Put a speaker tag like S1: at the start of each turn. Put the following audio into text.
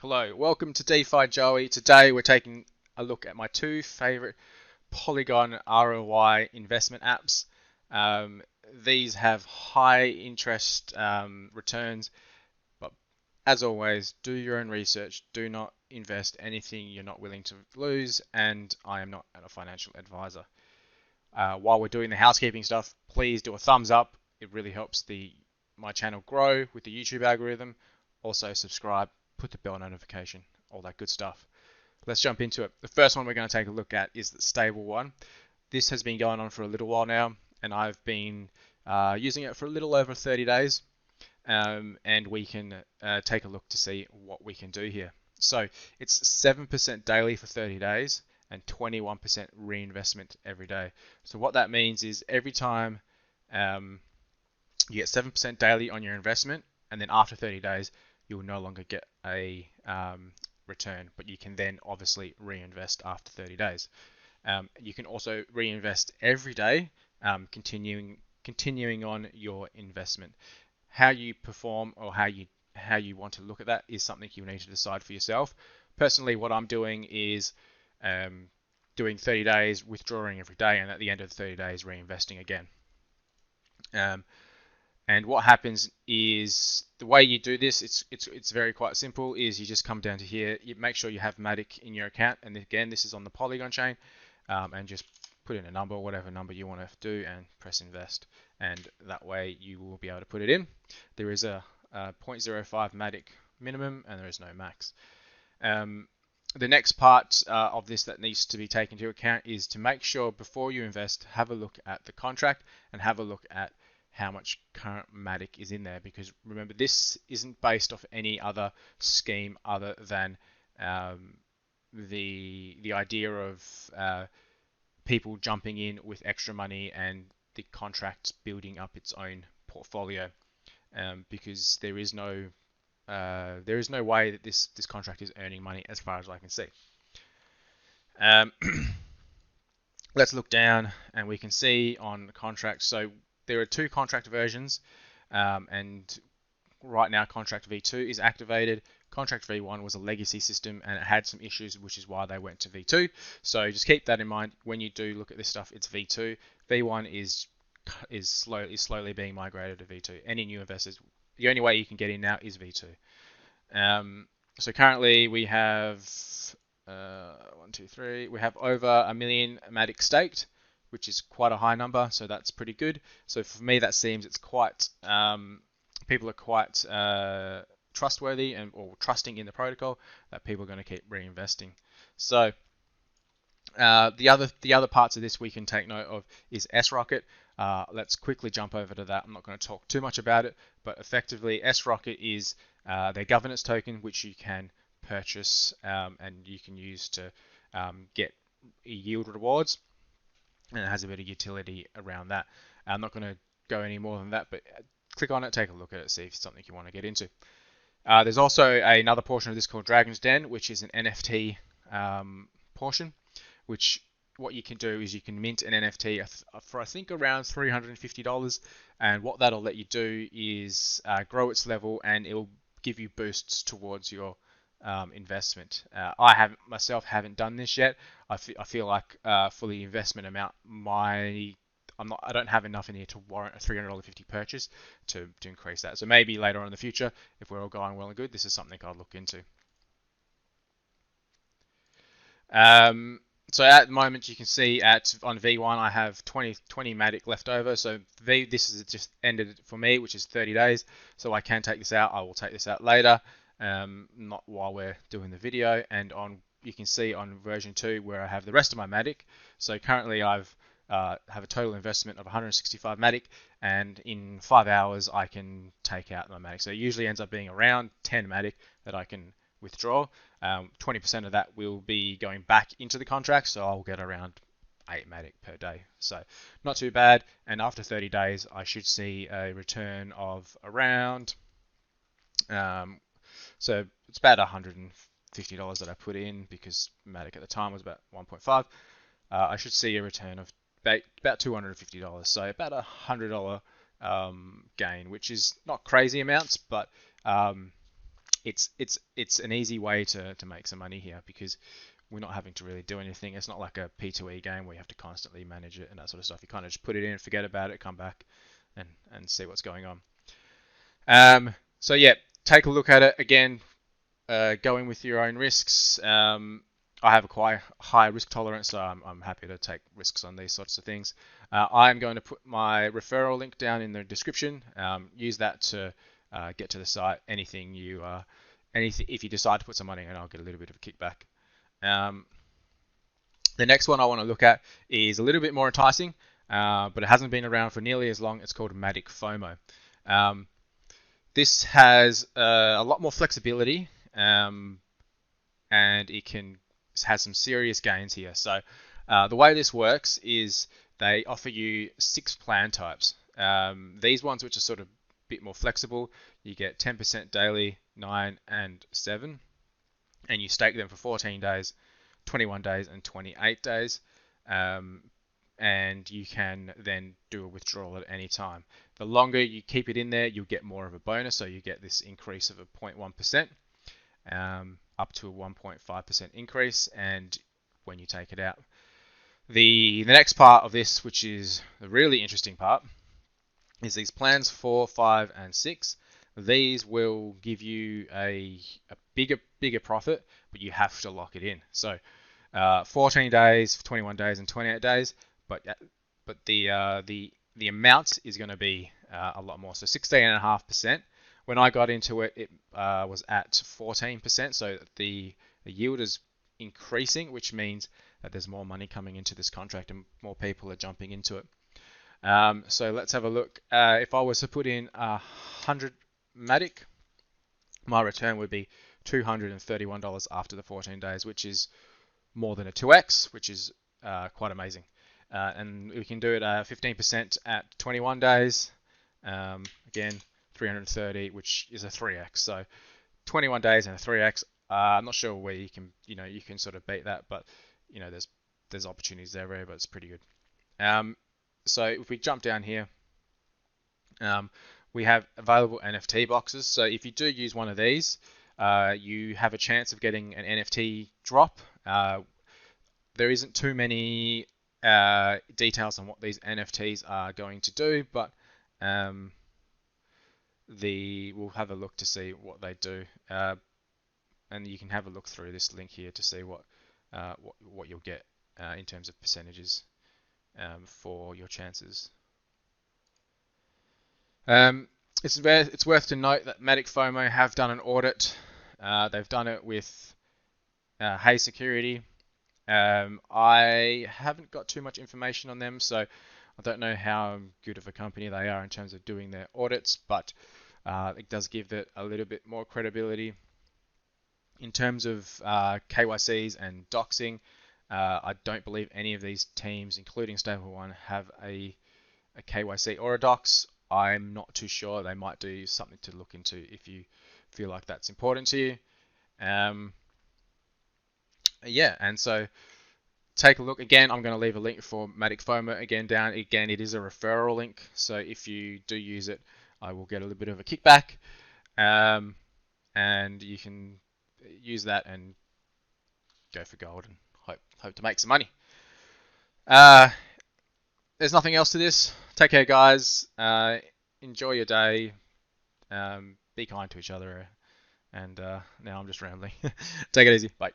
S1: Hello, welcome to DeFi Joey. Today we're taking a look at my two favorite Polygon ROI investment apps. Um, these have high interest returns, but as always, do your own research. Do not invest anything you're not willing to lose, and I am not a financial advisor. While we're doing the housekeeping stuff, please do a thumbs up. It really helps my channel grow with the YouTube algorithm. Also subscribe, put the bell notification, all that good stuff. Let's jump into it. The first one we're going to take a look at is the stable one. This has been going on for a little while now, and I've been using it for a little over 30 days. And we can take a look to see what we can do here. So it's 7% daily for 30 days and 21% reinvestment every day. So what that means is every time you get 7% daily on your investment, and then after 30 days, you'll no longer get a return, but you can then obviously reinvest after 30 days. You can also reinvest every day, continuing on your investment. How you perform or how you want to look at that is something you need to decide for yourself. Personally, what I'm doing is doing 30 days, withdrawing every day, and at the end of the 30 days, reinvesting again. And what happens is the way you do this, it's very quite simple. Is you just come down to here, you make sure you have Matic in your account, and again, this is on the Polygon chain, and just put in a number, whatever number you want to do, and press invest, and that way you will be able to put it in. There is a 0.05 Matic minimum, and there is no max. The next part of this that needs to be taken into account is to make sure before you invest, have a look at the contract and have a look at how much current Matic is in there, because remember, this isn't based off any other scheme other than the idea of people jumping in with extra money and the contract building up its own portfolio, because there is no way that this contract is earning money as far as I can see. Let's look down and we can see on the contract. So there are two contract versions, and right now contract V2 is activated. Contract V1 was a legacy system and it had some issues, which is why they went to V2. So just keep that in mind when you do look at this stuff. It's V2. V1 is slowly being migrated to V2. Any new investors, the only way you can get in now is V2. So currently we have we have over 1 million Matic staked, which is quite a high number, so that's pretty good. So for me, that seems it's quite people are quite trustworthy or trusting in the protocol that people are going to keep reinvesting. So the other parts of this we can take note of is SRocket. Let's quickly jump over to that. I'm not going to talk too much about it, but effectively SRocket is their governance token, which you can purchase and you can use to get yield rewards, and it has a bit of utility around that. I'm not going to go any more than that, but click on it, take a look at it, see if it's something you want to get into. There's also another portion of this called Dragon's Den, which is an NFT portion, which what you can do is you can mint an NFT for I think around $350, and what that'll let you do is grow its level, and it'll give you boosts towards your investment. I haven't done this yet. I feel like for the investment amount, I don't have enough in here to warrant a $300.50 purchase to increase that. So maybe later on in the future, if we're all going well and good, this is something I'll look into. So at the moment, you can see on V1 I have 20 Matic left over. So this is just ended for me, which is 30 days. So I can take this out. I will take this out later, not while we're doing the video. And you can see on version 2 where I have the rest of my Matic. So currently I've have a total investment of 165 Matic, and in 5 hours I can take out my Matic. So it usually ends up being around 10 Matic that I can withdraw. 20% of that will be going back into the contract, so I'll get around 8 Matic per day. So not too bad, and after 30 days I should see a return of around, so it's about $150 that I put in, because Matic at the time was about 1.5. I should see a return of about $250, so about $100 gain, which is not crazy amounts, but it's an easy way to make some money here because we're not having to really do anything. It's not like a P2E game where you have to constantly manage it and that sort of stuff. You kind of just put it in, forget about it, come back, and see what's going on. So yeah, take a look at it again. Go in with your own risks. I have a quite high risk tolerance, so I'm happy to take risks on these sorts of things. I'm going to put my referral link down in the description. Use that to get to the site. Anything if you decide to put some money in, I'll get a little bit of a kickback. The next one I want to look at is a little bit more enticing, but it hasn't been around for nearly as long. It's called Matic FOMO. This has a lot more flexibility, and it has some serious gains here. So the way this works is they offer you 6 plan types. These ones, which are sort of a bit more flexible, you get 10% daily, 9 and 7, and you stake them for 14 days, 21 days, and 28 days. And you can then do a withdrawal at any time. The longer you keep it in there, you'll get more of a bonus, so you get this increase of a 0.1%, up to a 1.5% increase, and when you take it out. The next part of this, which is the really interesting part, is these plans 4, 5, and 6. These will give you a bigger profit, but you have to lock it in. So 14 days, 21 days, and 28 days. But the amount is going to be a lot more. So 16.5%. When I got into it, it was at 14%. So the yield is increasing, which means that there's more money coming into this contract and more people are jumping into it. So let's have a look. If I was to put in 100 Matic, my return would be $231 after the 14 days, which is more than a 2x, which is quite amazing. And we can do it 15% at 21 days. Again, 330, which is a 3x. So 21 days and a 3x. I'm not sure where you can sort of beat that, but there's opportunities there, but it's pretty good. So if we jump down here, we have available NFT boxes. So if you do use one of these, you have a chance of getting an NFT drop. There isn't too many details on what these NFTs are going to do, but we'll have a look to see what they do, and you can have a look through this link here to see what you'll get in terms of percentages for your chances. It's worth to note that Matic FOMO have done an audit. They've done it with Hay Security. I haven't got too much information on them, so I don't know how good of a company they are in terms of doing their audits, but it does give it a little bit more credibility. In terms of KYCs and doxing, I don't believe any of these teams, including Stable One, have a KYC or a dox. I'm not too sure. They might do something to look into if you feel like that's important to you. Yeah, and so take a look. Again, I'm going to leave a link for Matic FOMO again down. Again, it is a referral link, so if you do use it, I will get a little bit of a kickback, and you can use that and go for gold and hope to make some money. There's nothing else to this. Take care, guys. Enjoy your day. Be kind to each other. And now I'm just rambling. Take it easy. Bye.